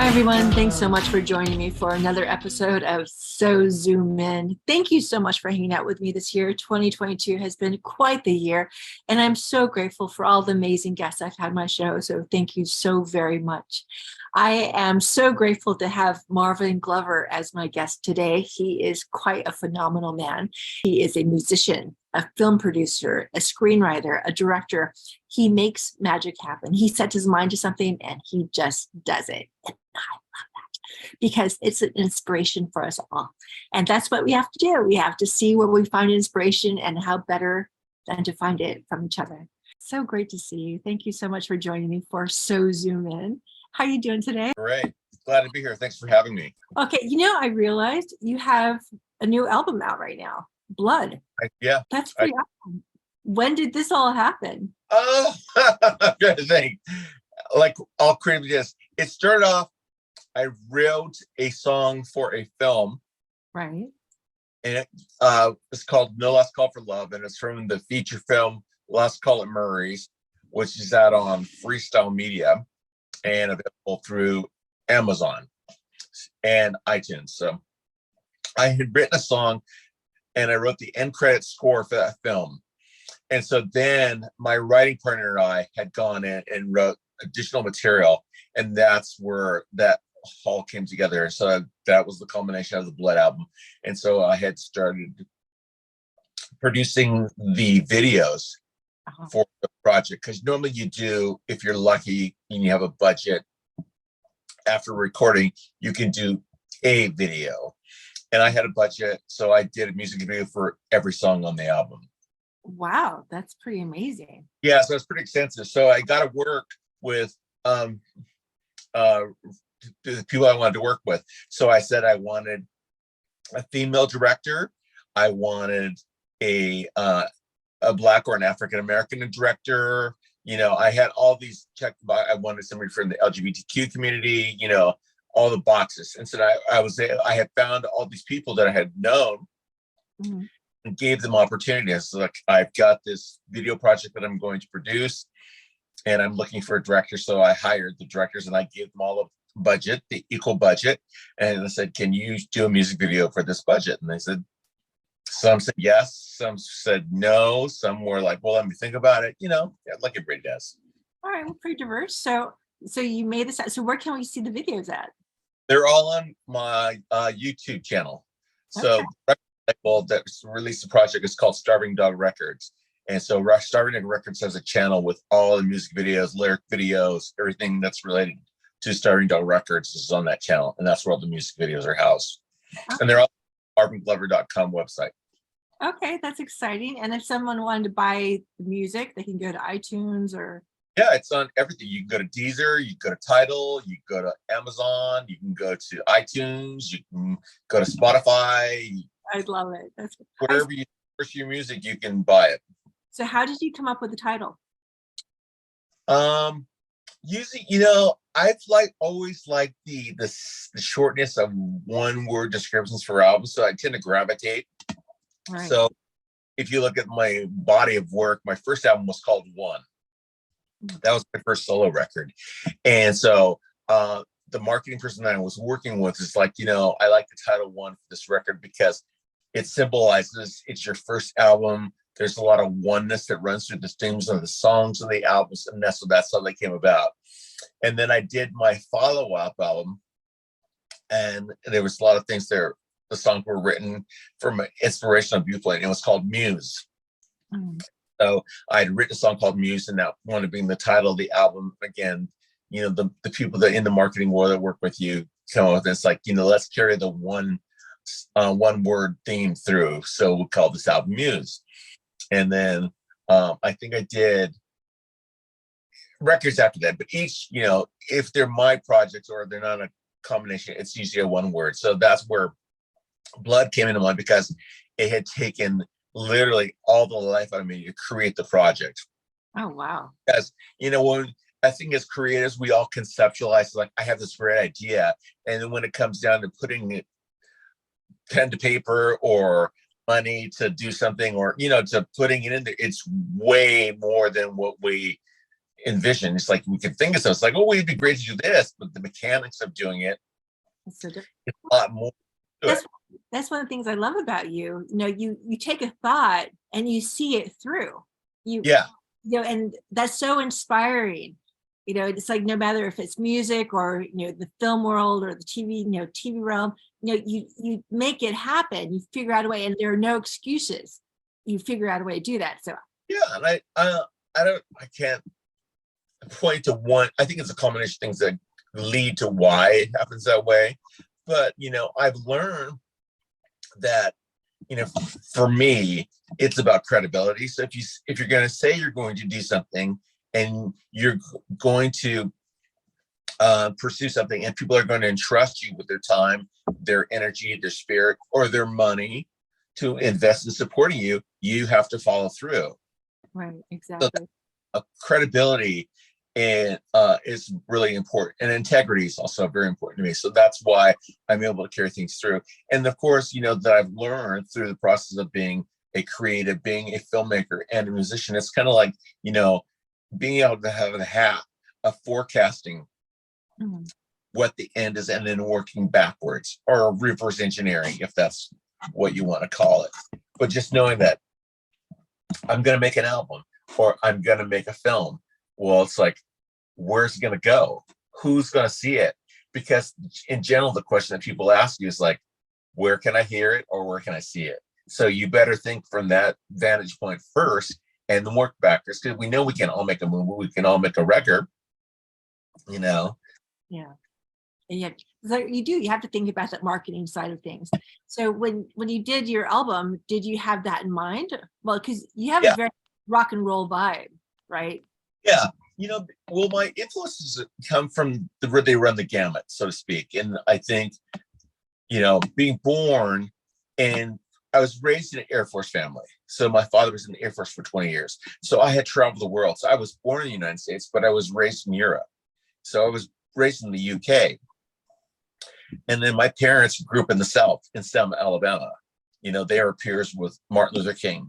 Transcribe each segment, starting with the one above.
Hi, everyone. Thanks so much for joining me for another episode of So Zoom In. Thank you so much for hanging out with me this year. 2022 has been quite the year, and I'm so grateful for all the amazing guests I've had on my show. So thank you so very much. I am so grateful to have Marvin Glover as my guest today. He is quite a phenomenal man. He is a musician, a film producer, a screenwriter, a director. He makes magic happen. He sets his mind to something and he just does it. And I love that because it's an inspiration for us all. And that's what we have to do. We have to see where we find inspiration and how better than to find it from each other. So great to see you. Thank you so much for joining me for So Zoom In. How are you doing today? Great. Glad to be here. Thanks for having me. Okay. I realized you have a new album out right now, Blood. Yeah. That's pretty awesome. When did this all happen? Oh, I'm trying to think. Like all creative, yes. It started off, I wrote a song for a film. Right. And it's called No Last Call for Love. And it's from the feature film Last Call at Murray's, which is out on Freestyle Media and available through Amazon and iTunes. So I had written a song and I wrote the end credit score for that film. And so then my writing partner and I had gone in and wrote additional material, and that's where that all came together. So that was the culmination of the Blood album. And so I had started producing the videos for the project, because normally you do, if you're lucky and you have a budget, after recording, you can do a video. And I had a budget, so I did a music video for every song on the album. Wow, that's pretty amazing. Yeah, so it's pretty extensive. So I got to work with the people I wanted to work with. So I said I wanted a female director. I wanted a Black or an African American director. I had all these checked. I wanted somebody from the LGBTQ community. All the boxes. And so I had found all these people that I had known. Mm-hmm. And gave them opportunities. Like, I've got this video project that I'm going to produce and I'm looking for a director. So I hired the directors and I gave them all a budget, the equal budget. And I said, can you do a music video for this budget? And they said, some said yes, some said no, some were like, well, let me think about it. Like everybody does. All right, well, pretty diverse. So you made this. So where can we see the videos at? They're all on my YouTube channel. So label that released the project is called Starving Dog Records. And so Starving Dog Records has a channel with all the music videos, lyric videos, everything that's related to Starving Dog Records is on that channel. And that's where all the music videos are housed. Okay. And they're all on marvinglover.com website. Okay, that's exciting. And if someone wanted to buy the music, they can go to iTunes or... Yeah, it's on everything. You can go to Deezer, you can go to Tidal, you can go to Amazon, you can go to iTunes, you can go to Spotify. I love it. That's wherever you search your music, you can buy it. So how did you come up with the title? Usually, I've always liked the shortness of one word descriptions for albums, so I tend to gravitate. Right. So if you look at my body of work, my first album was called One. That was my first solo record. And so the marketing person that I was working with is like, I like the title One for this record because it symbolizes it's your first album. There's a lot of oneness that runs through the themes of the songs and the albums. And that's how they came about. And then I did my follow-up album. And there was a lot of things there. The songs were written from an inspirational viewpoint. It was called Muse. Mm. So I had written a song called Muse, and that wanted being the title of the album. Again, the people that in the marketing world that work with you come up with this, like, let's carry the one word theme through. So we'll call this album Muse. And then I think I did records after that, but each, if they're my projects or they're not a combination, it's usually a one word. So that's where Blood came into mind, because it had taken literally all the life out of me to create the project. Oh, wow. Because, when I think as creators, we all conceptualize, like, I have this great idea. And then when it comes down to putting it pen to paper or money to do something, or, to putting it in there, it's way more than what we envision. It's like we can think of stuff. It's like, oh, it'd be great to do this, but the mechanics of doing it So is a lot more good. That's one of the things I love about you. You know, you take a thought and you see it through. Yeah. You know, and that's so inspiring. You know, it's like no matter if it's music or, you know, the film world or the TV, you know, TV realm, you know, you make it happen. You figure out a way, and there are no excuses. You figure out a way to do that. So Yeah, and I can't point to one. I think it's a combination of things that lead to why it happens that way. But you know, I've learned that, you know, for me, it's about credibility. So if you're going to say you're going to do something and you're going to pursue something, and people are going to entrust you with their time, their energy, their spirit, or their money to invest in supporting you, you have to follow through. right, exactly. So, credibility and is really important, and integrity is also very important to me. So that's why I'm able to carry things through. And of course, you know, that I've learned through the process of being a creative, being a filmmaker and a musician. It's kind of like, you know, being able to have a hat of forecasting what the end is, and then working backwards, or reverse engineering, if that's what you want to call it. But just knowing that I'm going to make an album, or I'm going to make a film. Well, it's like, where's it going to go? Who's going to see it? Because in general, the question that people ask you is like, where can I hear it, or where can I see it? So you better think from that vantage point first, and then work backwards, because we know we can all make a movie, we can all make a record, you know? Yeah. And yet, so you have to think about that marketing side of things. So when you did your album, did you have that in mind? Well, because you have a very rock and roll vibe, right? Yeah. You know, well, my influences come from where they run the gamut, so to speak. And I think, you know, being born, and I was raised in an Air Force family. So my father was in the Air Force for 20 years. So I had traveled the world. So I was born in the United States, but I was raised in Europe. So I was raised in the UK. And then my parents grew up in the South, in Selma, Alabama. You know, they are peers with Martin Luther King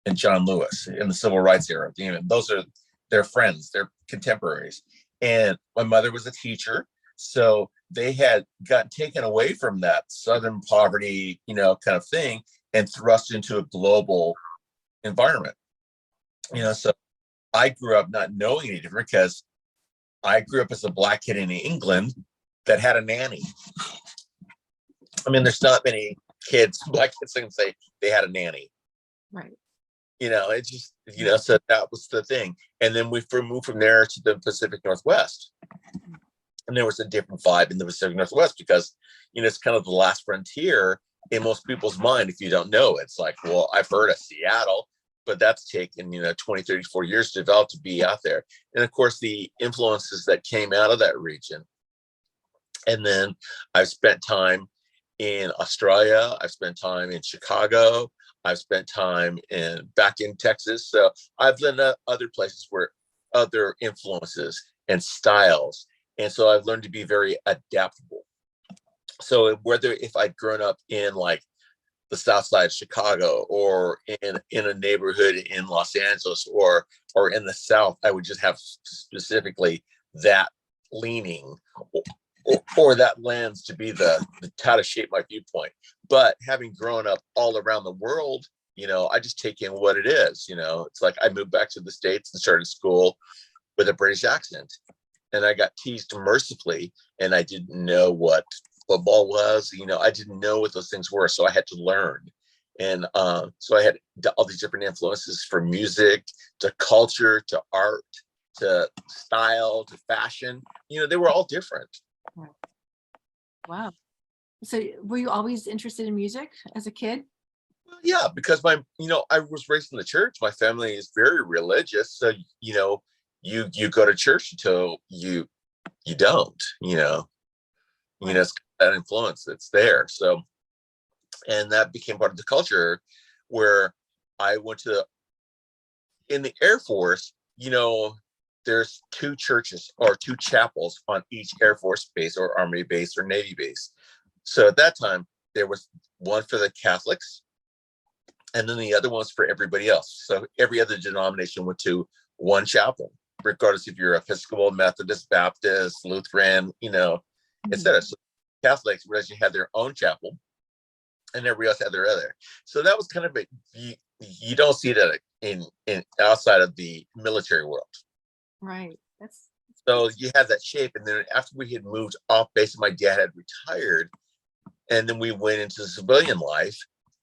and John Lewis in the civil rights era. You know, those are their friends, their contemporaries. And my mother was a teacher. So they had gotten taken away from that Southern poverty, you know, kind of thing, and thrust into a global environment. You know, so I grew up not knowing any different, because I grew up as a Black kid in England that had a nanny. I mean, there's not many kids, Black kids, that can say they had a nanny. Right. You know, it's just, you know, so that was the thing. And then we moved from there to the Pacific Northwest. And there was a different vibe in the Pacific Northwest, because, you know, it's kind of the last frontier in most people's mind. If you don't know, it's like, well, I've heard of Seattle, but that's taken, you know, 20, 30, 40 years to develop to be out there. And of course, the influences that came out of that region. And then I've spent time in Australia. I've spent time in Chicago. I've spent time back in Texas. So I've lived in other places where other influences and styles. And so I've learned to be very adaptable. So whether if I'd grown up in like the South Side of Chicago, or in a neighborhood in Los Angeles, or in the South, I would just have specifically that leaning or that lens to be the how to shape my viewpoint. But having grown up all around the world, you know, I just take in what it is. You know, it's like I moved back to the States and started school with a British accent, and I got teased mercifully, and I didn't know what football was. You know, I didn't know what those things were, so I had to learn. And so I had all these different influences, from music to culture to art to style to fashion. You know, they were all different. Wow. So were you always interested in music as a kid? Yeah, because I was raised in the church. My family is very religious. So, you know, you go to church until you don't, you know, it's that influence that's there. So, and that became part of the culture, where I went in the Air Force, you know, there's 2 churches or 2 chapels on each Air Force base or Army base or Navy base. So at that time, there was one for the Catholics, and then the other one's for everybody else. So every other denomination went to one chapel. regardless if you're Episcopal, Methodist, Baptist, Lutheran, etc. So Catholics, whereas you had their own chapel, and everybody else had their other. So that was kind of you don't see that in outside of the military world. Right. So you had that shape, and then after we had moved off base, my dad had retired, and then we went into civilian life.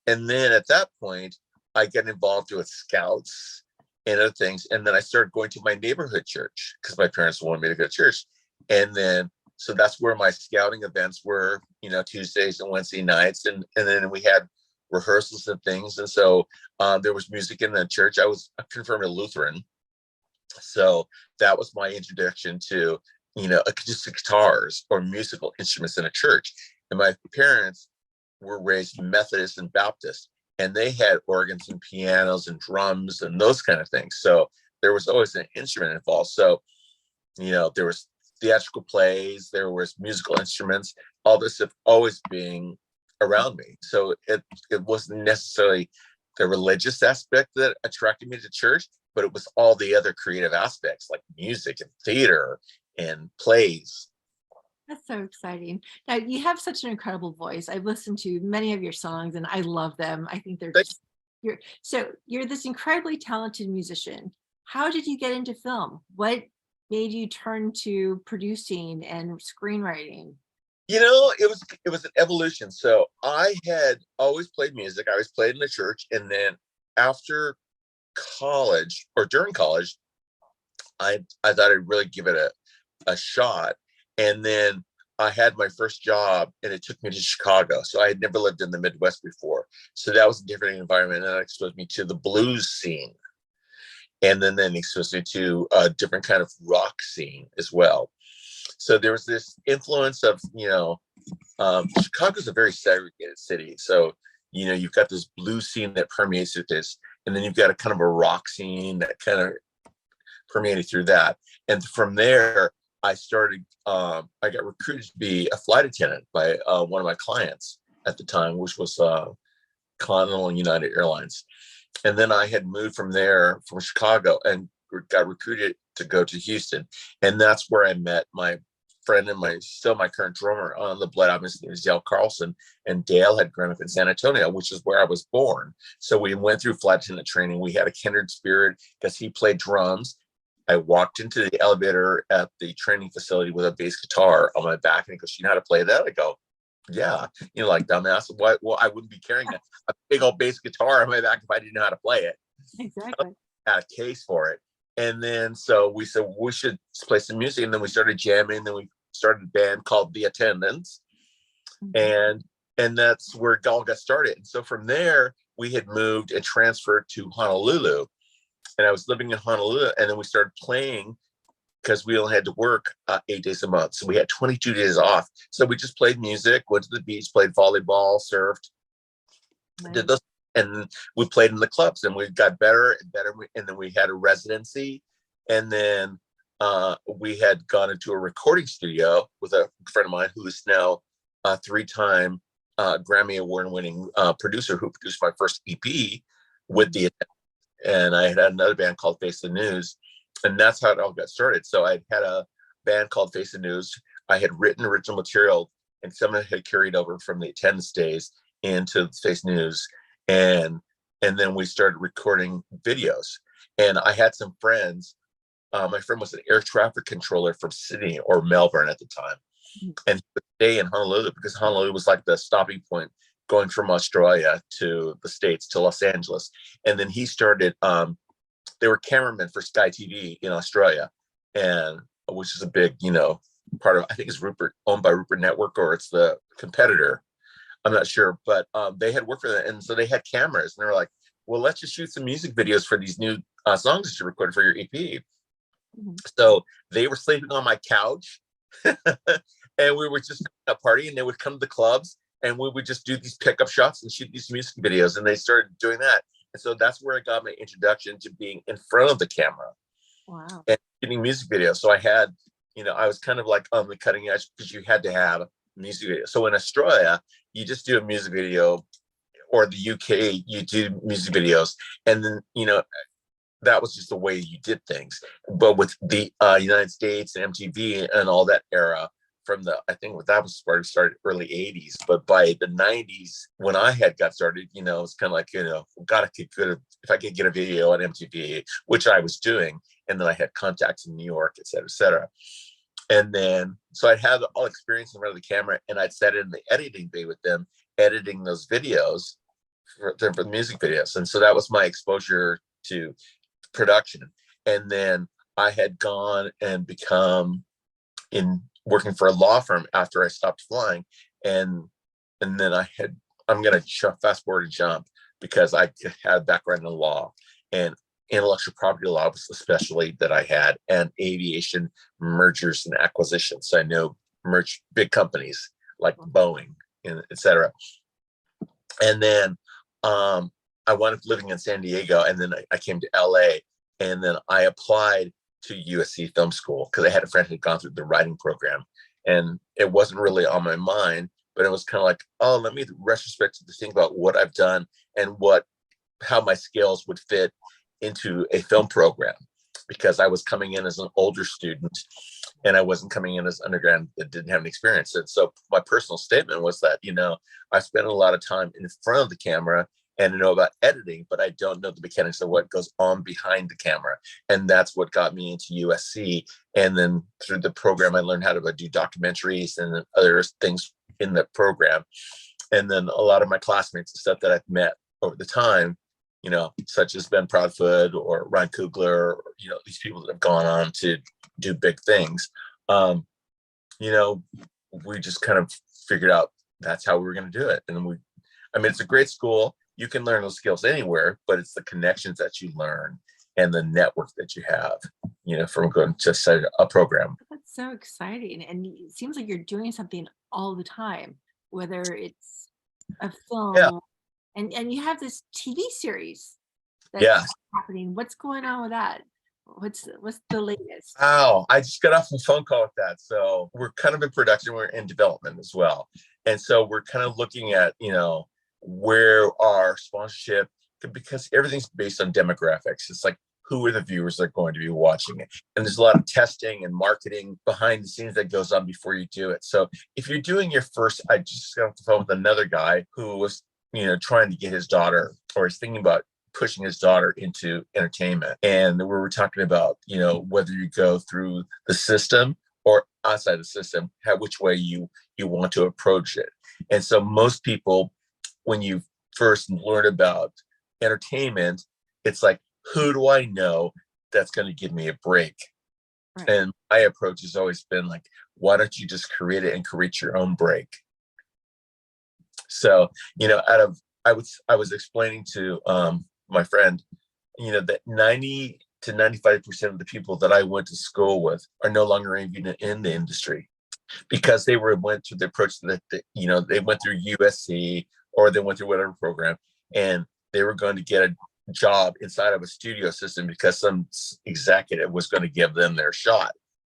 And then at that point, I got involved with scouts and other things. And then I started going to my neighborhood church because my parents wanted me to go to church. And then, so that's where my scouting events were, Tuesdays and Wednesday nights. And then we had rehearsals and things. And so there was music in the church. I was confirmed a Lutheran. So that was my introduction to, acoustic guitars or musical instruments in a church. And my parents were raised Methodist and Baptist, and they had organs and pianos and drums and those kind of things. So there was always an instrument involved. So, there was theatrical plays, there was musical instruments, all this stuff always being around me. So it wasn't necessarily the religious aspect that attracted me to church, but it was all the other creative aspects like music and theater and plays. That's so exciting. Now, you have such an incredible voice. I've listened to many of your songs and I love them. I think they're just, you're this incredibly talented musician. How did you get into film? What made you turn to producing and screenwriting? It was an evolution. So I had always played music. I always played in the church. And then after college or during college, I thought I'd really give it a shot. And then I had my first job and it took me to Chicago. So I had never lived in the Midwest before. So that was a different environment. And that exposed me to the blues scene. And then exposed me to a different kind of rock scene as well. So there was this influence of, Chicago's a very segregated city. So, you've got this blues scene that permeates with this. And then you've got a kind of a rock scene that kind of permeated through that. And from there, I started, I got recruited to be a flight attendant by one of my clients at the time, which was Continental and United Airlines. And then I had moved from there, from Chicago, and got recruited to go to Houston. And that's where I met my friend and still my current drummer on the Blood album. His name is Dale Carlson. And Dale had grown up in San Antonio, which is where I was born. So we went through flight attendant training. We had a kindred spirit because he played drums. I walked into the elevator at the training facility with a bass guitar on my back, and he goes, "You know how to play that?" I go, "Yeah." Like, dumbass. Why? Well, I wouldn't be carrying a big old bass guitar on my back if I didn't know how to play it. Exactly. I had a case for it. And then so we said we should play some music, and then we started jamming. And then we started a band called The Attendants, and that's where it all got started. And so from there, we had moved and transferred to Honolulu. And I was living in Honolulu, and then we started playing because we only had to work 8 days a month. So we had 22 days off. So we just played music, went to the beach, played volleyball, surfed, did those, and we played in the clubs, and we got better and better. And then we had a residency, and then we had gone into a recording studio with a friend of mine who is now a 3-time Grammy Award-winning producer who produced my first EP with the. And I had another band called Face the News, and that's how it all got started. So I had a band called Face the News. I had written original material, and someone had carried over from the attendance days into Face News, and then we started recording videos. And I had some friends. My friend was an air traffic controller from Sydney or Melbourne at the time, and he would stay in Honolulu because Honolulu was like the stopping point going from Australia to the States to Los Angeles. And then he started, they were cameramen for Sky TV in Australia, and which is a big, part of, I think it's owned by Rupert Network, or it's the competitor. I'm not sure, but they had worked for that. And so they had cameras, and they were like, well, let's just shoot some music videos for these new songs that you recorded for your EP. So they were sleeping on my couch and we were just at a party, and they would come to the clubs, and we would just do these pickup shots and shoot these music videos. And they started doing that. And so that's where I got my introduction to being in front of the camera. Wow. And shooting music videos. So I had, I was kind of like on the cutting edge because you had to have music videos. So in Australia, you just do a music video, or the UK, you do music videos. And then, that was just the way you did things. But with the United States and MTV and all that era, I think that was started early 80s, but by the 90s, when I had got started, it's kind of like, gotta get good if I could get a video on MTV, which I was doing. And then I had contacts in New York, et cetera, et cetera. And then, so I had all experience in front of the camera, and I'd sat in the editing bay with them, editing those videos for the music videos. And so that was my exposure to production. And then I had gone and become working for a law firm after I stopped flying. And then I'm going to fast forward and jump, because I had a background in law, and intellectual property law was the specialty that I had, and aviation mergers and acquisitions. So I know big companies like Boeing, and et cetera. And then I wound up living in San Diego, and then I came to LA, and then I applied to USC Film School because I had a friend who had gone through the writing program, and it wasn't really on my mind, but it was kind of like, oh, let me retrospectively think about what I've done and how my skills would fit into a film program, because I was coming in as an older student, and I wasn't coming in as undergrad that didn't have any experience. And so my personal statement was that, I spent a lot of time in front of the camera and know about editing, but I don't know the mechanics of what goes on behind the camera. And that's what got me into USC. And then through the program, I learned how to do documentaries and other things in the program. And then a lot of my classmates and stuff that I've met over the time, such as Ben Proudfoot or Ryan Coogler, or, these people that have gone on to do big things. We just kind of figured out that's how we were going to do it. And it's a great school. You can learn those skills anywhere, but it's the connections that you learn and the network that you have, from going to a program. That's so exciting. And it seems like you're doing something all the time, whether it's a film. Yeah. And you have this TV series that's happening. What's going on with that? What's the latest? Oh, I just got off a phone call with that. So we're kind of in production. We're in development as well. And so we're kind of looking at, where our sponsorship, because everything's based on demographics. It's like, who are the viewers that are going to be watching it? And there's a lot of testing and marketing behind the scenes that goes on before you do it. So if you're doing your first, I just got off the phone with another guy who was, trying to get his daughter, or is thinking about pushing his daughter into entertainment. And we were talking about, whether you go through the system or outside the system, which way you want to approach it. And so most people, when you first learn about entertainment, it's like, who do I know that's going to give me a break? Right. And my approach has always been like, why don't you just create it and create your own break? So, I was explaining to my friend, that 90 to 95% of the people that I went to school with are no longer even in the industry, because they went through the approach that, they went through USC, or they went through whatever program, and they were going to get a job inside of a studio system because some executive was going to give them their shot.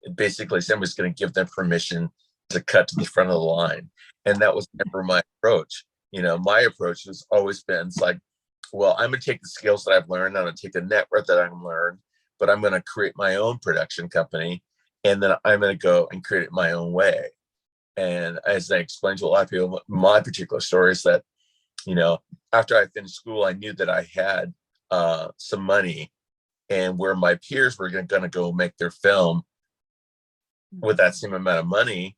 And basically, somebody's going to give them permission to cut to the front of the line. And that was never my approach. My approach has always been, it's like, well, I'm going to take the skills that I've learned, I'm going to take the network that I've learned, but I'm going to create my own production company, and then I'm going to go and create it my own way. And as I explained to a lot of people, my particular story is that, after I finished school, I knew that I had some money, and where my peers were going to go make their film with that same amount of money,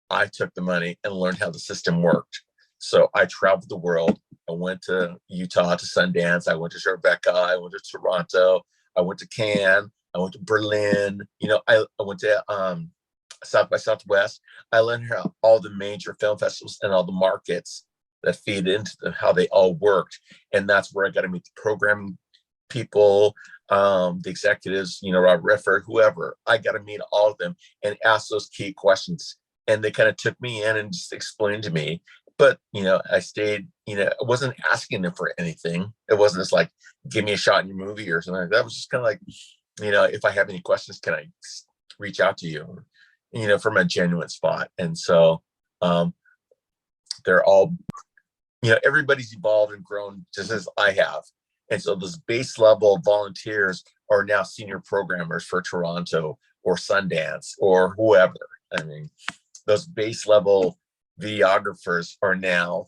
I took the money and learned how the system worked. So I traveled the world. I went to Utah, to Sundance. I went to Tribeca. I went to Toronto. I went to Cannes. I went to Berlin. I went to South by Southwest. I learned how all the major film festivals and all the markets that feed into them, how they all worked. And that's where I got to meet the programming people, the executives, Rob Redford, whoever. I got to meet all of them and ask those key questions. And they kind of took me in and just explained to me. But, I stayed, I wasn't asking them for anything. It wasn't just like, give me a shot in your movie or something like that. It was just kind of like, if I have any questions, can I reach out to you, from a genuine spot. And so they're all, everybody's evolved and grown just as I have. And so those base level volunteers are now senior programmers for Toronto or Sundance or whoever. I mean, those base level videographers are now,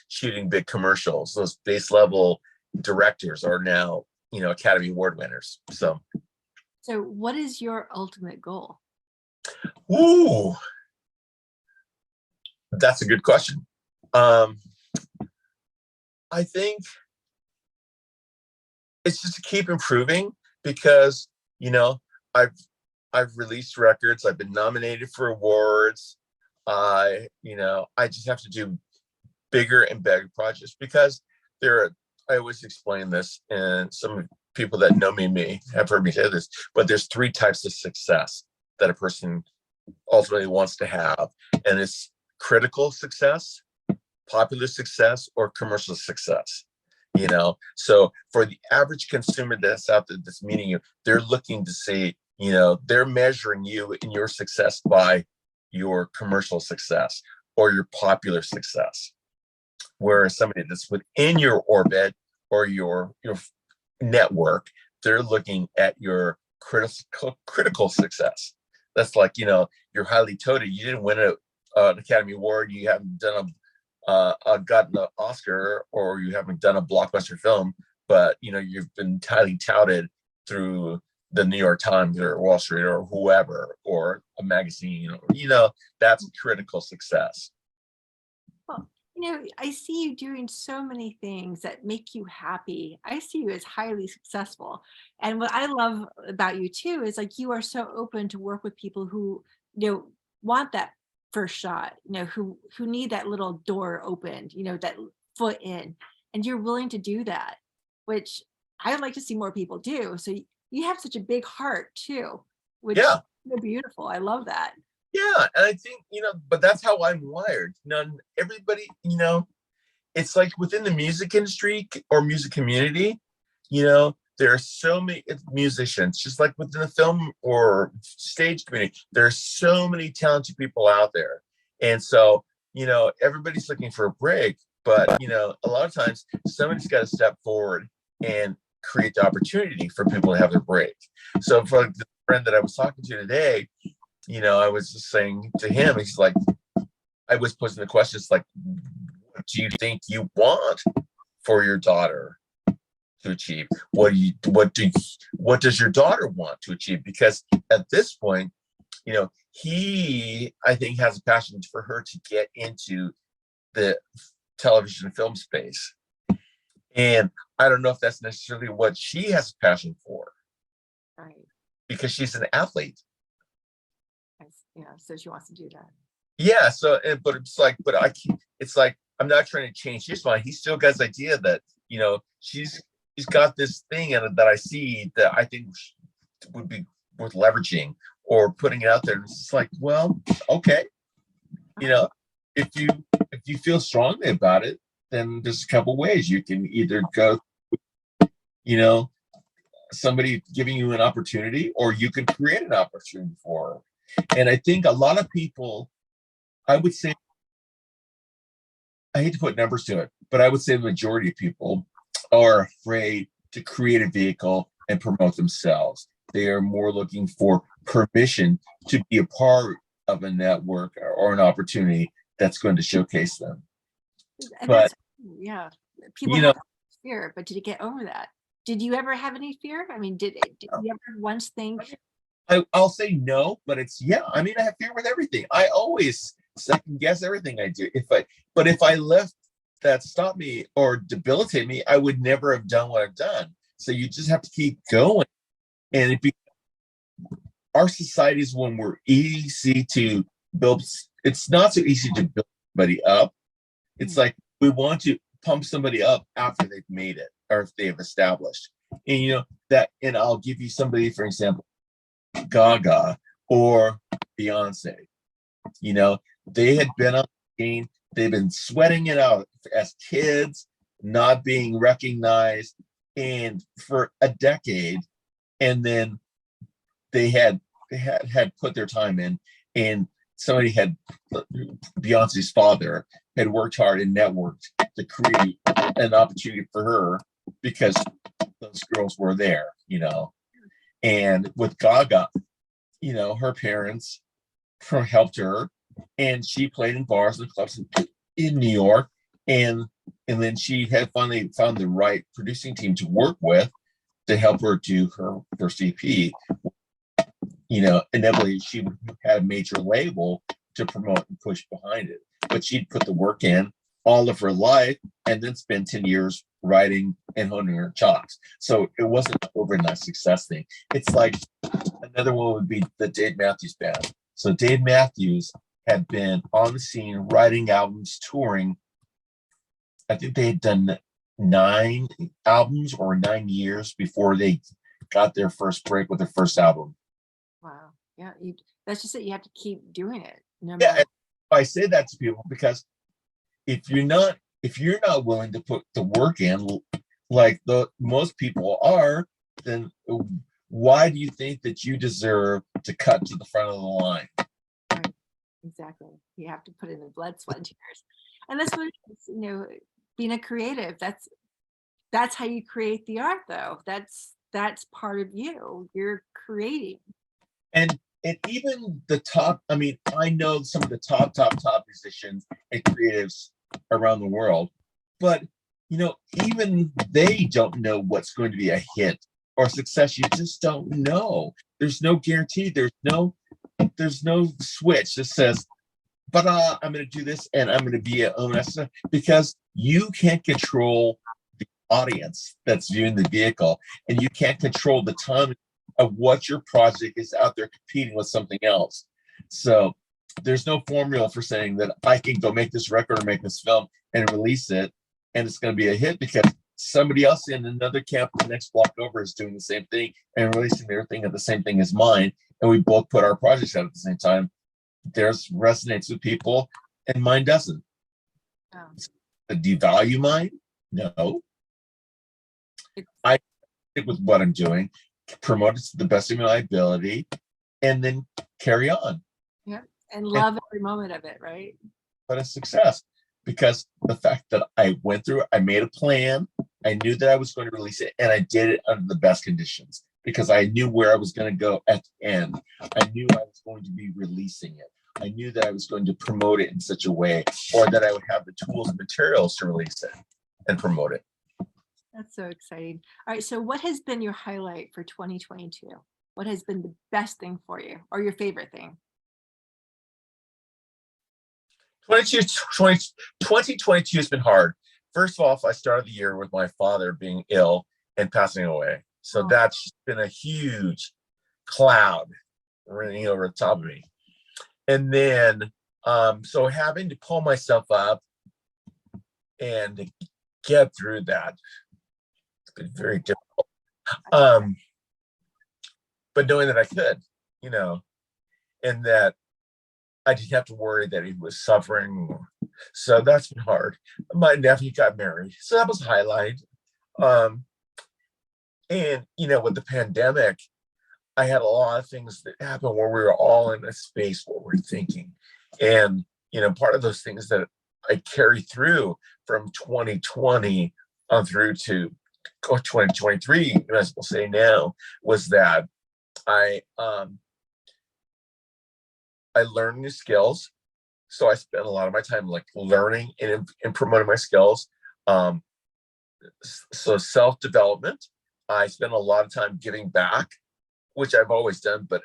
shooting big commercials. Those base level directors are now, Academy Award winners. So what is your ultimate goal? Ooh, that's a good question. I think it's just to keep improving, because I've released records, I've been nominated for awards. I just have to do bigger and better projects, because I always explain this, and some people that know me have heard me say this, but there's 3 types of success that a person ultimately wants to have. And it's critical success, popular success, or commercial success. So for the average consumer that's out there that's meeting you, they're looking to see, they're measuring you in your success by your commercial success or your popular success. Whereas somebody that's within your orbit or your network, they're looking at critical success. That's like, you're highly touted. You didn't win an Academy Award. You haven't done gotten an Oscar, or you haven't done a blockbuster film, but you've been highly touted through the New York Times or Wall Street or whoever, or a magazine. That's critical success. Well, I see you doing so many things that make you happy. I see you as highly successful. And what I love about you too is like, you are so open to work with people who, want that first shot, who need that little door opened, that foot in, and you're willing to do that, which I would like to see more people do. So you have such a big heart too, which is so beautiful. I love that. Yeah, and I think, but that's how I'm wired. Everybody, it's like within the music industry or music community, there are so many musicians, just like within the film or stage community, there are so many talented people out there. And so, everybody's looking for a break, but, a lot of times somebody's got to step forward and create the opportunity for people to have their break. So for the friend that I was talking to today, I was just saying to him, he's like, I was posing the questions like, what do you think you want for your daughter to achieve? What does your daughter want to achieve? Because at this point, he, I think, has a passion for her to get into the television and film space. And I don't know if that's necessarily what she has a passion for. Right. Because she's an athlete. So she wants to do that. Yeah. So, but it's like, it's like, I'm not trying to change his mind. He still got this idea that, she's got this thing in it that I see that I think would be worth leveraging or putting it out there. And it's just like, well, okay. If you feel strongly about it, then there's a couple ways. You can either go, somebody giving you an opportunity, or you can create an opportunity for her. And I think a lot of people, I would say, I hate to put numbers to it, but I would say the majority of people are afraid to create a vehicle and promote themselves. They are more looking for permission to be a part of a network or an opportunity that's going to showcase them. And but people have fear, but did it get over that? Did you ever have any fear? I mean, did you ever once think? I'll say no, but I mean, I have fear with everything. I always second guess everything I do. If I left that stop me or debilitate me, I would never have done what I've done. So you just have to keep going. And our society is one where easy to build. It's not so easy to build somebody up. It's like we want to pump somebody up after they've made it or if they've established. And and I'll give you somebody, for example, Gaga or Beyonce. They had been on the scene, they've been sweating it out as kids, not being recognized, and for a decade, and then they had put their time in, and Beyonce's father had worked hard and networked to create an opportunity for her because those girls were there, and with Gaga, her parents helped her, and she played in bars and clubs in New York, and then she had finally found the right producing team to work with to help her do her first EP. Inevitably she would have a major label to promote and push behind it, but she'd put the work in all of her life and then spend 10 years writing and honing her chops. So it wasn't an overnight success thing. It's like another one would be the Dave Matthews Band. So Dave Matthews had been on the scene, writing albums, touring. I think they had done 9 albums or 9 years before they got their first break with their first album. Wow. Yeah. That's just it. You have to keep doing it. No Yeah. matter. I say that to people because if you're not willing to put the work in like most people are, then why do you think that you deserve to cut to the front of the line? Right. Exactly. You have to put in the blood, sweat, and tears. And that's what it is, being a creative. That's how you create the art, though. That's part of you. You're creating. And even the top, I know some of the top musicians and creatives around the world, but even they don't know what's going to be a hit or success. You just don't know. There's no guarantee. There's no switch that says, but I'm going to do this and I'm going to be a because you can't control the audience that's viewing the vehicle, and you can't control the time of what your project is out there competing with something else. So there's no formula for saying that I can go make this record or make this film and release it and it's going to be a hit because somebody else in another camp the next block over is doing the same thing and releasing their thing at the same thing as mine, and we both put our projects out at the same time. Theirs resonates with people and mine doesn't. Devalue mine? No. I stick with what I'm doing, promote it to the best of my ability, and then carry on. Yeah, and love every moment of it, right? But a success, because the fact that I went through it, I made a plan, I knew that I was going to release it, and I did it under the best conditions because I knew where I was going to go at the end. I knew I was going to be releasing it. I knew that I was going to promote it in such a way, or that I would have the tools and materials to release it and promote it. That's so exciting. All right. So what has been your highlight for 2022? What has been the best thing for you, or your favorite thing? 2022 has been hard. First of all, I started the year with my father being ill and passing away. So that's been a huge cloud running over the top of me. And then, so having to pull myself up and get through that, it's been very difficult. But knowing that I could, and that I didn't have to worry that he was suffering. So that's been hard. My nephew got married, so that was a highlight. And, with the pandemic, I had a lot of things that happened where we were all in a space where we're thinking. And, part of those things that I carry through from 2020 on through to 2023, as we'll say now, was that I learned new skills. So I spent a lot of my time learning and promoting my skills. So self-development. I spent a lot of time giving back, which I've always done, but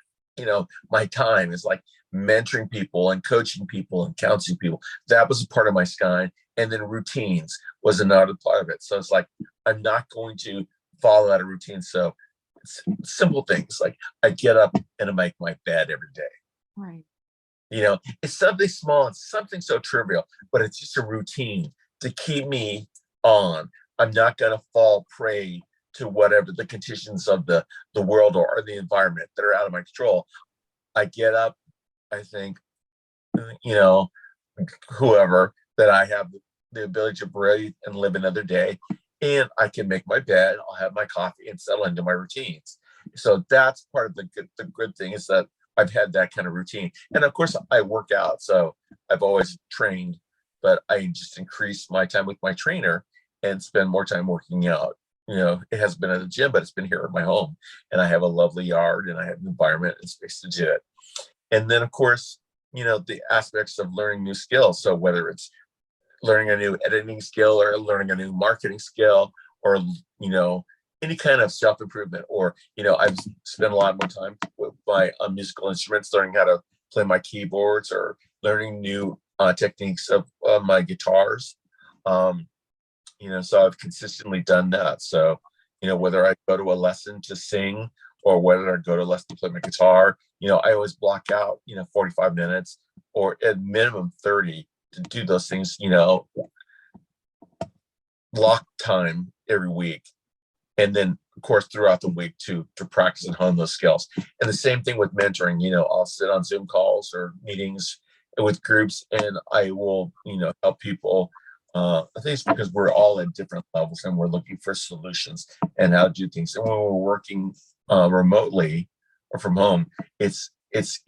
my time is mentoring people and coaching people and counseling people. That was a part of my sky. And then routines was another part of it. So it's I'm not going to follow out a routine. So it's simple things I get up and I make my bed every day. Right. It's something small and something so trivial, but it's just a routine to keep me on. I'm not going to fall prey to whatever the conditions of the world or the environment that are out of my control. I get up, I think, whoever, that I have the ability to breathe and live another day, and I can make my bed, I'll have my coffee and settle into my routines. So that's part of the good thing, is that I've had that kind of routine. And of course I work out, so I've always trained, but I just increase my time with my trainer and spend more time working out. it hasn't been at the gym, but it's been here at my home, and I have a lovely yard and I have an environment and space to do it. And then of course, the aspects of learning new skills. So whether it's learning a new editing skill or learning a new marketing skill, or any kind of self-improvement, or I've spent a lot more time with my musical instruments, learning how to play my keyboards, or learning new techniques of my guitars. So I've consistently done that. So whether I go to a lesson to sing, or whether I go to a lesson to play my guitar, I always block out 45 minutes or at minimum 30 to do those things, block time every week. And then of course throughout the week to practice and hone those skills. And the same thing with mentoring. I'll sit on Zoom calls or meetings with groups, and I will help people. I think it's because we're all at different levels and we're looking for solutions and how to do things. And when we're working remotely or from home, it's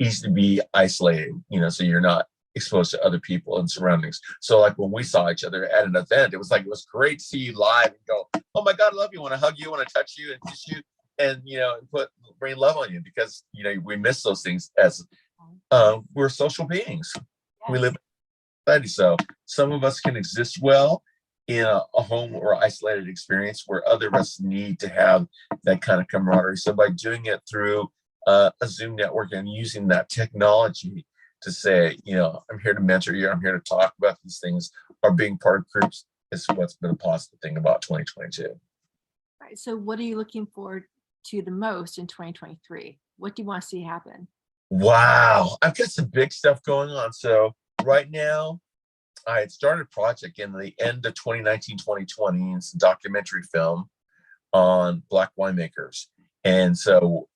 easy to be isolated, so you're not exposed to other people and surroundings. So like when we saw each other at an event, it was great to see you live and go, oh my God, I love you, I want to hug you, I want to touch you and kiss you, and and bring love on you, because we miss those things as we're social beings. We live in society. So some of us can exist well in a home or isolated experience, where other of us need to have that kind of camaraderie. So by doing it through a Zoom network and using that technology to say, I'm here to mentor you, I'm here to talk about these things, or being part of groups, is what's been a positive thing about 2022. Right. So what are you looking forward to the most in 2023? What do you want to see happen? Wow, I've got some big stuff going on. So right now, I had started a project in the end of 2019, 2020. It's a documentary film on Black winemakers. And so,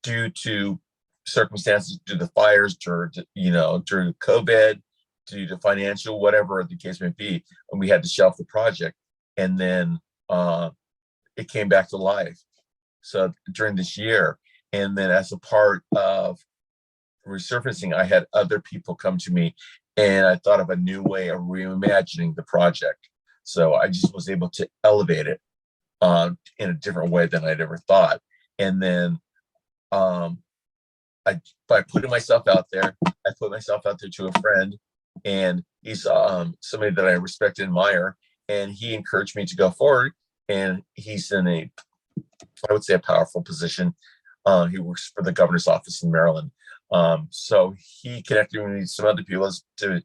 due to circumstances, due to fires, during COVID, due to financial, whatever the case may be, and we had to shelf the project. And then it came back to life. So during this year, and then as a part of resurfacing, I had other people come to me, and I thought of a new way of reimagining the project. So I just was able to elevate it in a different way than I'd ever thought. And then by putting myself out there, I put myself out there to a friend, and he's somebody that I respect and admire, and he encouraged me to go forward. And he's in I would say, a powerful position. He works for the governor's office in Maryland. So he connected me with some other people to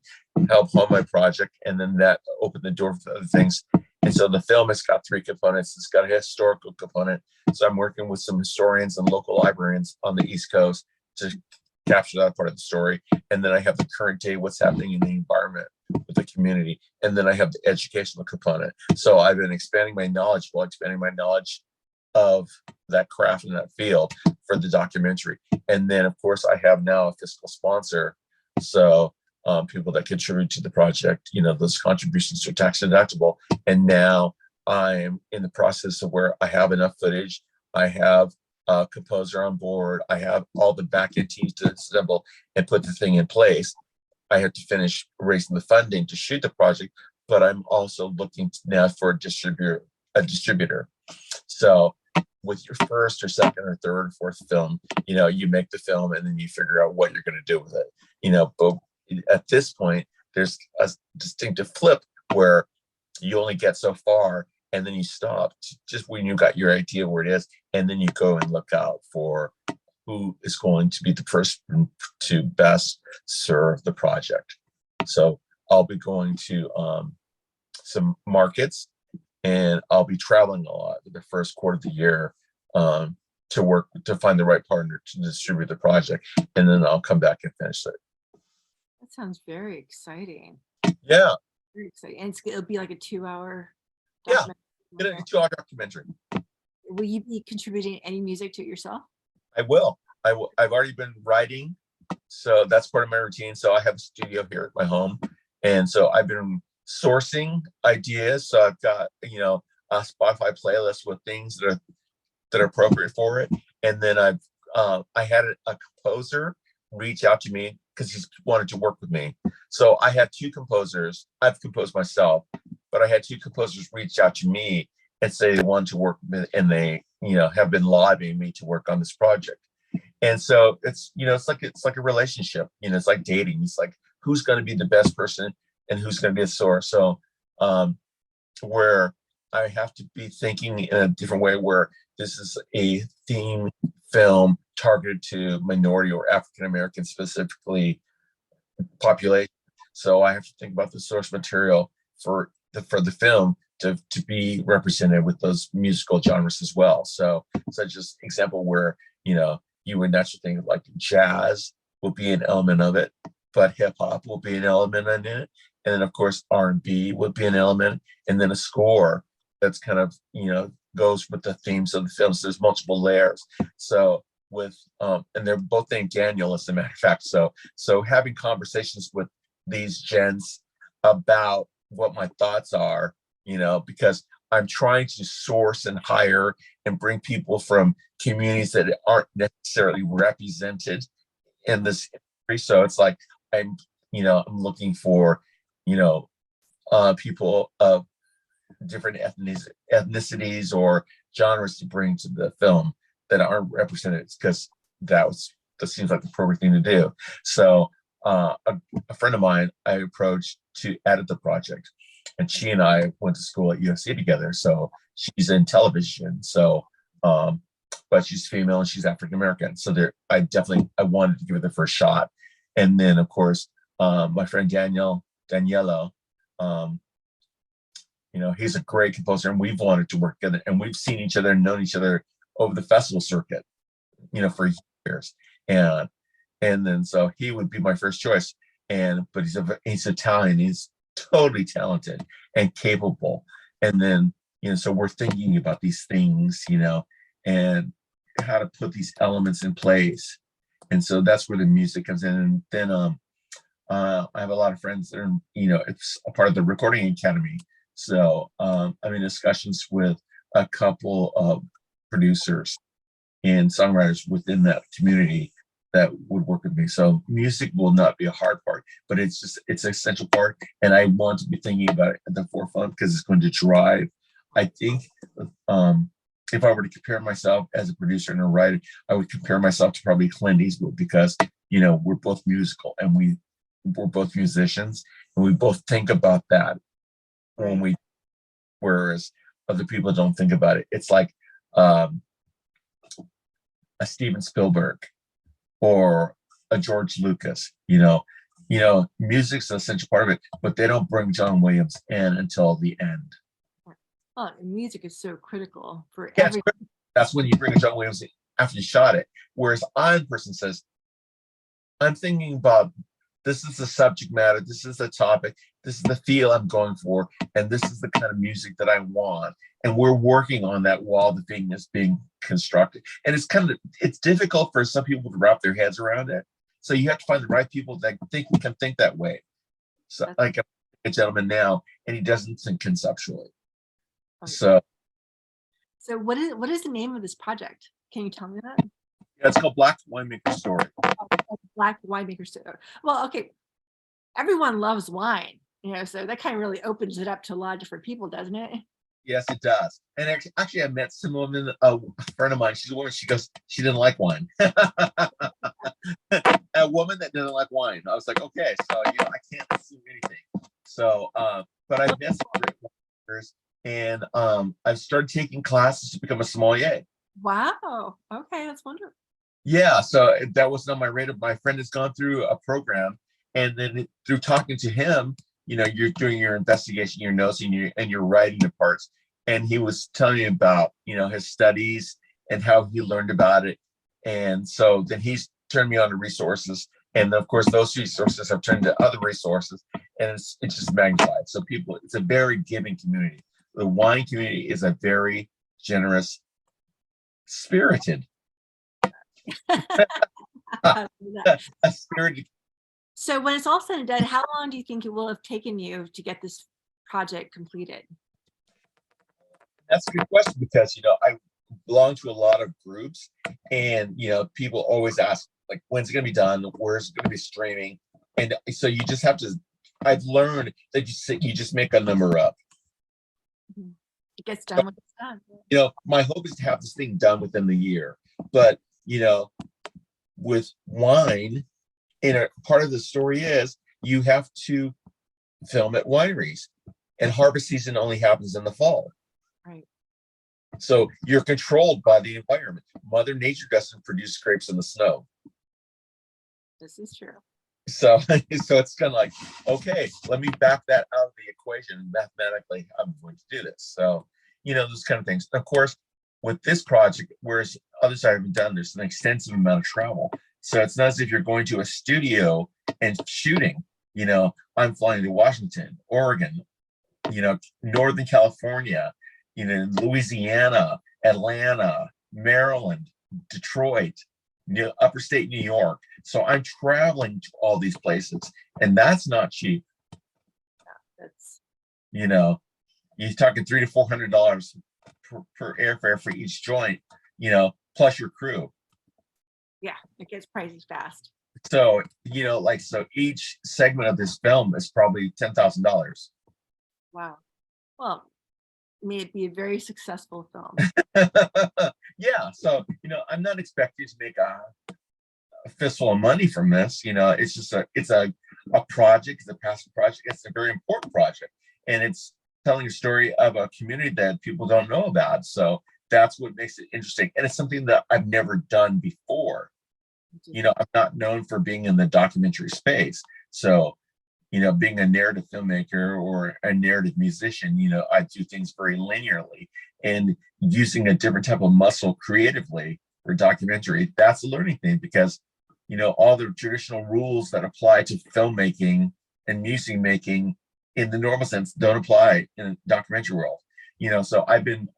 help hone my project, and then that opened the door for other things. And so the film has got three components. It's got a historical component. So I'm working with some historians and local librarians on the East Coast to capture that part of the story. And then I have the current day, what's happening in the environment with the community. And then I have the educational component. So I've been expanding my knowledge while expanding my knowledge of that craft in that field for the documentary. And then of course I have now a fiscal sponsor. So people that contribute to the project, those contributions are tax deductible. And now I'm in the process of where I have enough footage. I have a composer on board. I have all the back end teams to assemble and put the thing in place. I have to finish raising the funding to shoot the project, but I'm also looking now for a distributor. So with your first or second or third or fourth film, you make the film and then you figure out what you're going to do with it. But at this point, there's a distinctive flip where you only get so far, and then you stop just when you got your idea where it is, and then you go and look out for who is going to be the person to best serve the project. So I'll be going to some markets, and I'll be traveling a lot the first quarter of the year to find the right partner to distribute the project, and then I'll come back and finish it. That sounds very exciting. Yeah. Very exciting. And it'll be like a 2-hour documentary. Yeah, a 2-hour documentary. Will you be contributing any music to it yourself? I will. I've already been writing, so that's part of my routine. So I have a studio here at my home, and so I've been sourcing ideas. So I've got a Spotify playlist with things that are appropriate for it, and then I had a composer reach out to me because he's wanted to work with me. So I had two composers. I've composed myself, but I had two composers reach out to me and say they want to work with, and they, have been lobbying me to work on this project. And so it's, it's like a relationship, it's like dating. It's like, who's going to be the best person and who's going to be a source. So where I have to be thinking in a different way, where this is a theme film targeted to minority or African American specifically population. So I have to think about the source material for the film to be represented with those musical genres as well. So such as example where, you would naturally think like jazz will be an element of it, but hip hop will be an element in it. And then of course R&B would be an element, and then a score that's kind of, goes with the themes of the film. So there's multiple layers. So with and they're both named Daniel, as a matter of fact. So having conversations with these gents about what my thoughts are, because I'm trying to source and hire and bring people from communities that aren't necessarily represented in this industry. So it's like I'm looking for, people of different ethnicities or genres to bring to the film that aren't represented, because that seems like the appropriate thing to do. So a friend of mine I approached to edit the project, and she and I went to school at USC together. So she's in television. So, but she's female and she's African American. So I wanted to give it the first shot. And then of course, my friend Danielo, he's a great composer, and we've wanted to work together, and we've seen each other and known each other over the festival circuit, for years. And then so he would be my first choice. But he's Italian. He's totally talented and capable. And then, so we're thinking about these things, and how to put these elements in place. And so that's where the music comes in. And then I have a lot of friends that are, it's a part of the Recording Academy. So I'm in discussions with a couple of producers and songwriters within that community that would work with me. So music will not be a hard part, but it's an essential part. And I want to be thinking about it at the forefront, because it's going to drive, I think, if I were to compare myself as a producer and a writer, I would compare myself to probably Clint Eastwood, because, we're both musical, and we're both musicians, and we both think about that whereas other people don't think about it. It's like a Steven Spielberg or a George Lucas. Music's an essential part of it, but they don't bring John Williams in until the end. Oh, music is so critical for everything. That's when you bring a John Williams in, after you shot it. Whereas I'm the person says, I'm thinking about, this is the subject matter, this is the topic, this is the feel I'm going for, and this is the kind of music that I want. And we're working on that while the thing is being constructed. And it's difficult for some people to wrap their heads around it. So you have to find the right people that can think that way. So like a gentleman now, and he doesn't think conceptually. Okay. So what is the name of this project? Can you tell me that? Yeah, it's called Black Winemakers Story. Black Winemakers Story. Well, okay. Everyone loves wine, so that kind of really opens it up to a lot of different people, doesn't it? Yes, it does. And actually I met some woman, a friend of mine, she's a woman, she goes, she didn't like wine. A woman that didn't like wine. I was like, okay, so I can't assume anything. So but I met some great winemakers, and I've started taking classes to become a sommelier. Wow. Okay, that's wonderful. Yeah, so that wasn't on my radar. My friend has gone through a program, and then through talking to him, you're doing your investigation, your notes, and you're writing the parts. And he was telling me about, his studies and how he learned about it. And so then he's turned me on to resources. And of course, those resources have turned to other resources, and it's just magnified. So it's a very giving community. The wine community is a very generous, spirited. A spirited. So when it's all said and done, how long do you think it will have taken you to get this project completed? That's a good question, because I belong to a lot of groups, and people always ask, like, when's it going to be done, where's it going to be streaming? And so you just have to, I've learned that you just make a number up. it gets done when it's done. My hope is to have this thing done within the year. But, with wine, part of the story is you have to film at wineries, and harvest season only happens in the fall. Right. So you're controlled by the environment. Mother Nature doesn't produce grapes in the snow. This is true. So it's kind of like, okay, let me back that out of the equation. Mathematically, I'm going to do this. So, those kind of things. Of course, with this project, whereas others I haven't done, there's an extensive amount of travel. So it's not as if you're going to a studio and shooting. I'm flying to Washington, Oregon, Northern California, Louisiana, Atlanta, Maryland, Detroit, upper state New York. So I'm traveling to all these places, and that's not cheap. Yeah, that's you're talking $300 to $400 per airfare for each joint, plus your crew. Yeah, it gets pricey fast. So so each segment of this film is probably $10,000. Wow. Well, may it be a very successful film. Yeah. So I'm not expecting to make a fistful of money from this. It's just a project. It's a passion project. It's a very important project, and it's telling a story of a community that people don't know about. So that's what makes it interesting, and it's something that I've never done before. I'm not known for being in the documentary space. So being a narrative filmmaker or a narrative musician, I do things very linearly, and using a different type of muscle creatively for documentary. That's a learning thing, because all the traditional rules that apply to filmmaking and music making in the normal sense don't apply in a documentary world. So I've been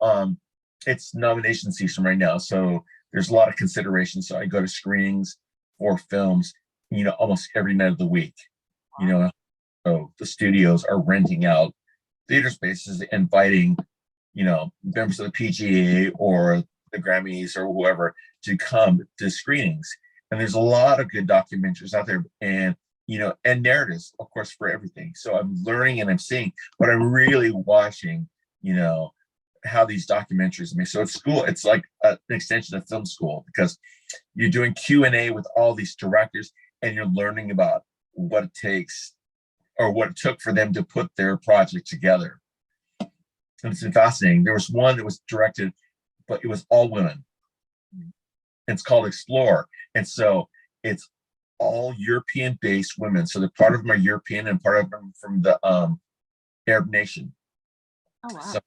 it's nomination season right now, so there's a lot of consideration. So I go to screenings for films almost every night of the week. So the studios are renting out theater spaces, inviting members of the PGA or the Grammys or whoever to come to screenings. And there's a lot of good documentaries out there, and and narratives, of course, for everything. So I'm learning and I'm seeing, but I'm really watching how these documentaries make. So it's school. It's like an extension of film school, because you're doing Q&A with all these directors, and you're learning about what it takes, or what it took for them to put their project together. And it's been fascinating. There was one that was directed, but it was all women. It's called Explore. And so it's all European-based women. So the part of them are European, and part of them from the Arab nation. Oh, wow. So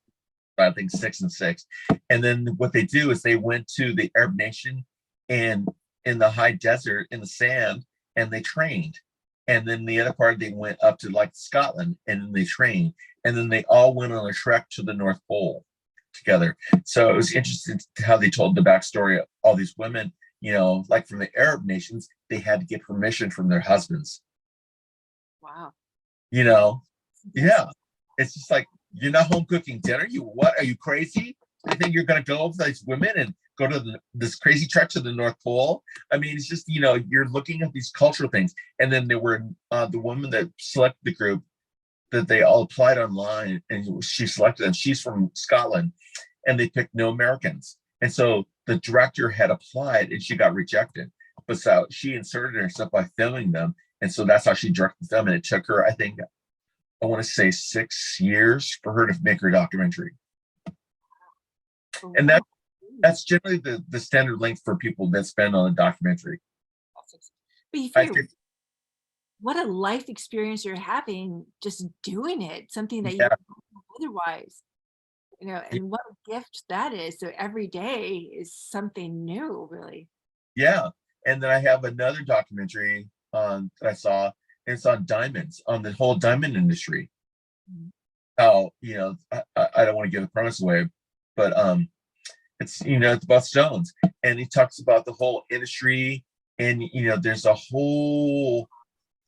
I think 6 and 6. And then what they do is they went to the Arab nation and in the high desert, in the sand, and they trained. And then the other part, they went up to like Scotland, and then they trained. And then they all went on a trek to the North Pole together. So it was interesting how they told the backstory of all these women, like from the Arab nations, they had to get permission from their husbands. Wow. Yeah. It's just like, you're not home cooking dinner. What? Are you crazy? I think you're going to go with these women and go to this crazy trek to the North Pole. I mean, it's just, you're looking at these cultural things. And then there were the woman that selected the group, that they all applied online, and she selected them. She's from Scotland, and they picked no Americans. And so the director had applied, and she got rejected. But so she inserted herself by filming them. And so that's how she directed them. And it took her, I think, I want to say 6 years for her to make her documentary. And that's generally the standard length for people that spend on a documentary. But you figure, what a life experience you're having just doing it, something that you wouldn't do otherwise. And what a gift that is. So every day is something new, really. Yeah. And then I have another documentary that I saw. It's on diamonds, on the whole diamond industry. Mm-hmm. How, I don't want to give the premise away, but it's, it's about stones. And he talks about the whole industry, and, there's a whole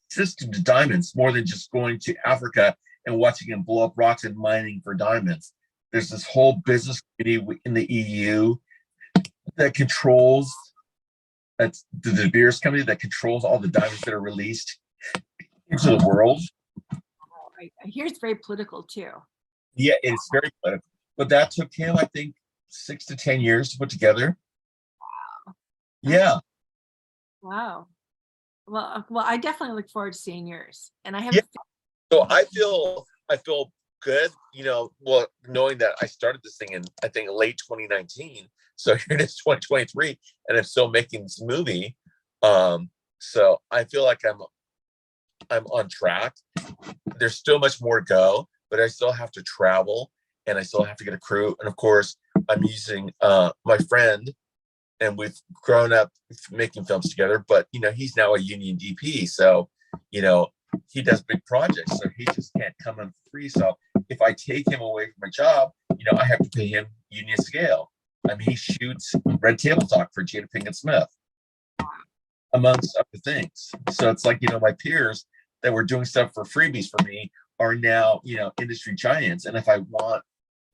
system to diamonds, more than just going to Africa and watching them blow up rocks and mining for diamonds. There's this whole business community in the EU that controls, that's the De Beers company that controls all the diamonds that are released into the world. I hear it's very political too. Yeah, it's very political. but that took him, I think, 6 to 10 years to put together. Wow. Yeah. Wow. Well, I definitely look forward to seeing yours. And I have Yeah. So I feel good, well, knowing that I started this thing in, I think, late 2019. So here it is 2023, and I'm still making this movie. So I feel like I'm on track. There's still much more to go, but I still have to travel and I still have to get a crew. And of course, I'm using my friend, and we've grown up making films together, but he's now a union DP. So, he does big projects, so he just can't come in free. So if I take him away from a job, I have to pay him union scale. I mean, he shoots Red Table Talk for Jada Pinkett Smith, amongst other things. So it's like, my peers that were doing stuff for freebies for me are now, industry giants. And if I want,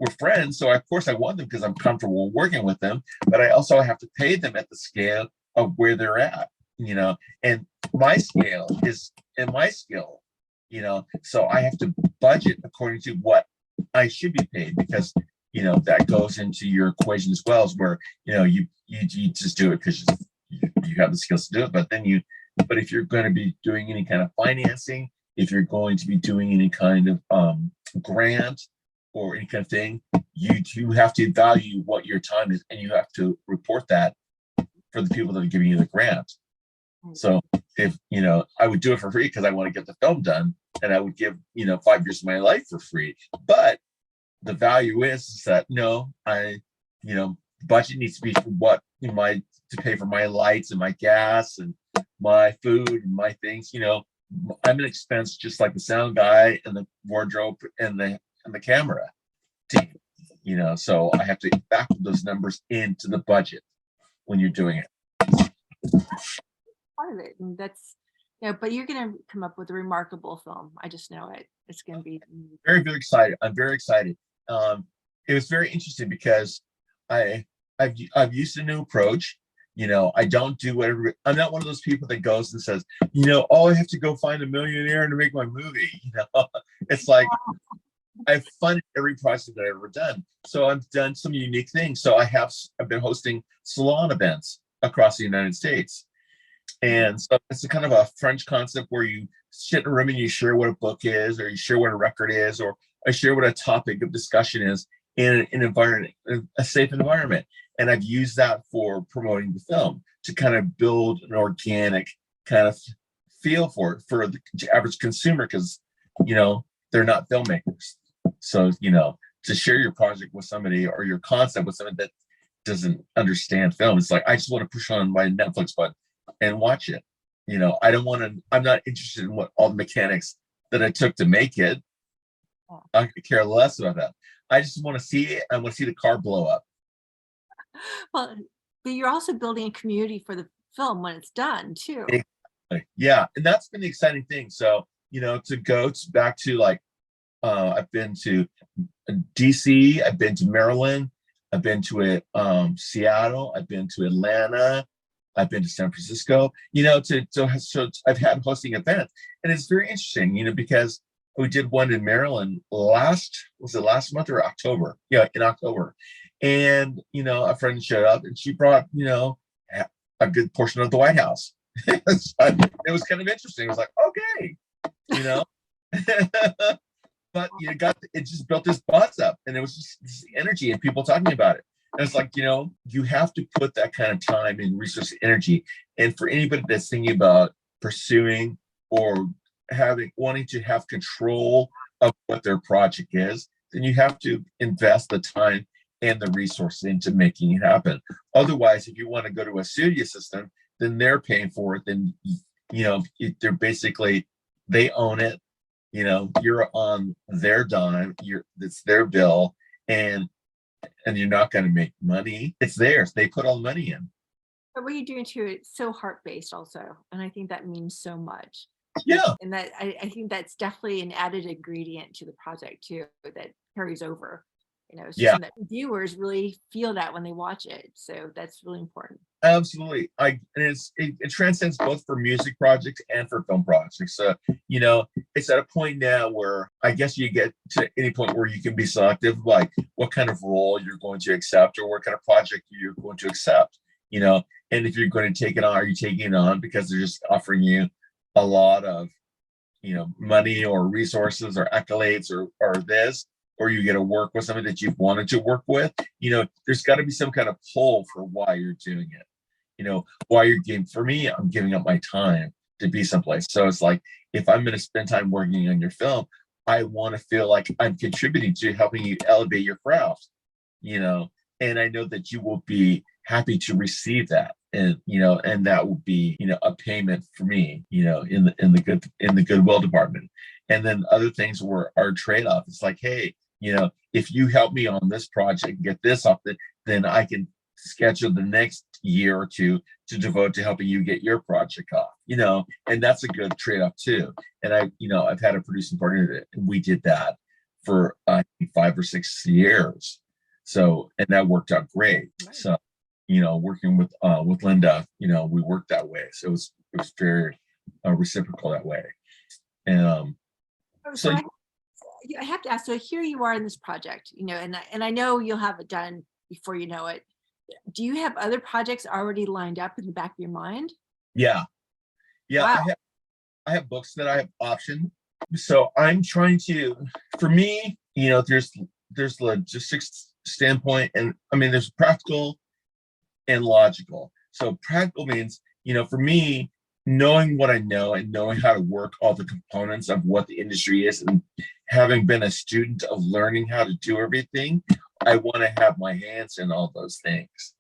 we're friends, so of course I want them because I'm comfortable working with them, but I also have to pay them at the scale of where they're at, and my scale is in my skill, so I have to budget according to what I should be paid, because that goes into your equation as well, as where you just do it because you have the skills to do it, but if you're going to be doing any kind of financing, if you're going to be doing any kind of grant or any kind of thing, you have to value what your time is, and you have to report that for the people that are giving you the grant. So if I would do it for free because I want to get the film done, and I would give 5 years of my life for free, but the value is that budget needs to be for what to pay for my lights and my gas and my food and my things. I'm an expense just like the sound guy and the wardrobe and the camera team. So I have to factor those numbers into the budget when you're doing it. Part of it, and that's but you're going to come up with a remarkable film. I just know it. It's going to be very, very excited. I'm very excited. It was very interesting because I've used a new approach. I don't do whatever. I'm not one of those people that goes and says, oh, I have to go find a millionaire to make my movie. It's like I've funded every project that I've ever done. So I've done some unique things. So I've been hosting salon events across the United States. And so it's a kind of a French concept where you sit in a room and you share what a book is, or you share what a record is, or I share what a topic of discussion is in an environment, a safe environment. And I've used that for promoting the film to kind of build an organic kind of feel for the average consumer, because, they're not filmmakers. So, to share your project with somebody or your concept with somebody that doesn't understand film, it's like, I just want to push on my Netflix button and watch it. I'm not interested in what all the mechanics that I took to make it. I could care less about that. I just want to see it. I want to see the car blow up. Well, but you're also building a community for the film when it's done too. Exactly. Yeah. And that's been the exciting thing. So, to go back to like, I've been to DC, I've been to Maryland, I've been to Seattle, I've been to Atlanta, I've been to San Francisco, so I've had hosting events, and it's very interesting, because we did one in Maryland last month or October? Yeah, in October. And, a friend showed up and she brought, a good portion of the White House. It was kind of interesting. It was like, okay, but it just built this buzz up, and it was just this energy and people talking about it. And it's like, you have to put that kind of time and resource and energy. And for anybody that's thinking about pursuing or wanting to have control of what their project is, then you have to invest the time and the resources into making it happen. Otherwise, if you want to go to a studio system, then they're paying for it. Then, they're basically, they own it. You're on their dime. It's their bill, and you're not going to make money. It's theirs. They put all the money in. But what you're doing too, it's so heart-based also. And I think that means so much. Yeah. And that I think that's definitely an added ingredient to the project too, that carries over. It's Yeah, just that viewers really feel that when they watch it. So that's really important. absolutely. It transcends both for music projects and for film projects. So, it's at a point now where I guess you get to any point where you can be selective, like what kind of role you're going to accept or what kind of project you're going to accept, and if you're going to take it on, are you taking it on because they're just offering you a lot of, money or resources or accolades or this, or you get to work with somebody that you've wanted to work with. There's got to be some kind of pull for why you're doing it. Why you're giving. For me, I'm giving up my time to be someplace. So it's like, if I'm going to spend time working on your film, I want to feel like I'm contributing to helping you elevate your craft, and I know that you will be happy to receive that. And that will be, a payment for me, in the goodwill department. And then other things were our trade-off. It's like, hey, if you help me on this project, get this off, then I can schedule the next year or two to devote to helping you get your project off, and that's a good trade-off too. And I've had a producing partner that we did that for 5 or 6 years. So, and that worked out great. Right. So, working with Linda, we worked that way. So it was very reciprocal that way. And so I have to ask, so here you are in this project, and I know you'll have it done before you know it. Do you have other projects already lined up in the back of your mind? Yeah. Wow. I have books that I have optioned. So I'm trying to, for me, there's logistics standpoint, and I mean, there's practical and logical. So practical means, for me, knowing what I know and knowing how to work all the components of what the industry is, and having been a student of learning how to do everything, I want to have my hands in all those things,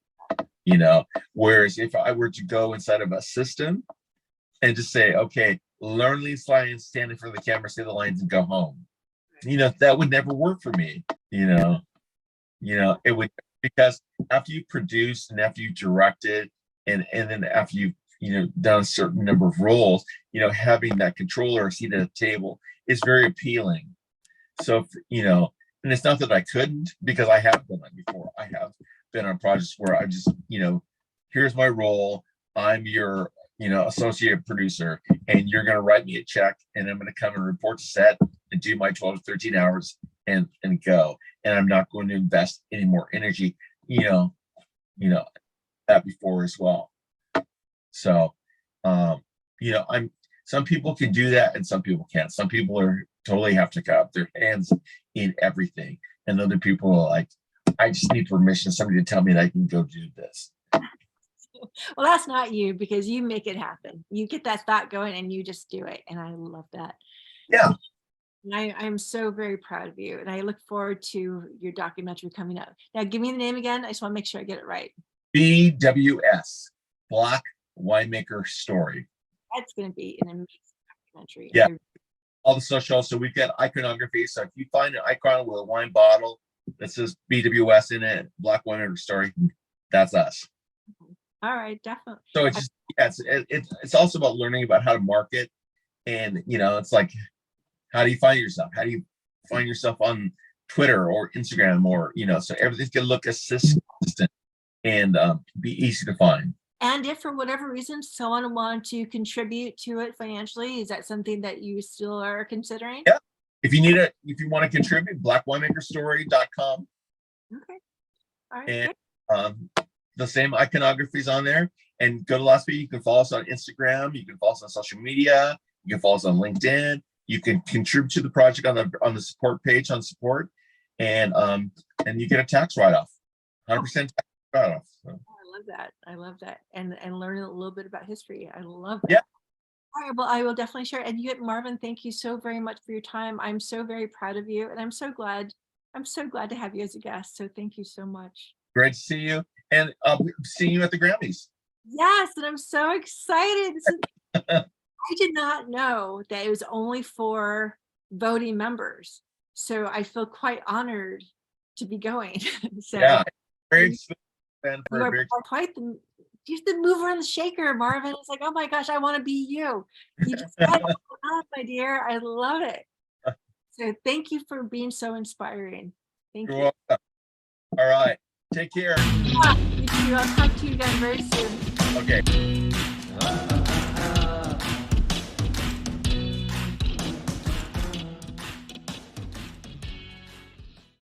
whereas if I were to go inside of a system and just say, okay, learn these lines, stand in front of the camera, say the lines and go home, that would never work for me. It would, because after you produce and after you directed and then after you've done a certain number of roles, having that controller seat at a table is very appealing. So, and it's not that I couldn't, because I have done that before. I have been on projects where I just, here's my role. I'm your, associate producer, and you're going to write me a check, and I'm going to come and report to set and do my 12 to 13 hours and go. And I'm not going to invest any more energy, that before as well. So, some people can do that and some people can't. Some people totally have to have their hands in everything. And other people are like, I just need permission, somebody to tell me that I can go do this. Well, that's not you, because you make it happen. You get that thought going and you just do it. And I love that. Yeah. And I'm so very proud of you. And I look forward to your documentary coming out. Now, give me the name again. I just want to make sure I get it right. BWS Block, Winemaker Story. That's going to be an amazing documentary. Yeah. All the social. So we've got iconography. So if you find an icon with a wine bottle that says BWS in it, Block Winemaker Story, that's us. All right, definitely. So it's just, it's also about learning about how to market, and it's like, how do you find yourself? How do you find yourself on Twitter or Instagram, or so everything's gonna look consistent and be easy to find. And if for whatever reason someone wanted to contribute to it financially, is that something that you still are considering? Yeah. If you want to contribute, blackwinemakerstory.com. Okay. All right. And the same iconography is on there. And go to Las Vegas. You can follow us on Instagram. You can follow us on social media. You can follow us on LinkedIn. You can contribute to the project on the support page on support, and you get a tax write-off, 100% tax write-off. So. I love that. And learn a little bit about history. I love that. Yeah. All right, well, I will definitely share. And Marvin, thank you so very much for your time. I'm so very proud of you, and I'm so glad to have you as a guest. So thank you so much. Great to see you, and seeing you at the Grammys. Yes, and I'm so excited. I did not know that it was only for voting members, so I feel quite honored to be going. So yeah, very quite just the mover and the shaker, Marvin. It's like, oh my gosh, I want to be you. You just got it up, my dear. I love it. So thank you for being so inspiring. Thank You're you. welcome. All right. Take care. You too. I'll talk to you again very soon. Okay.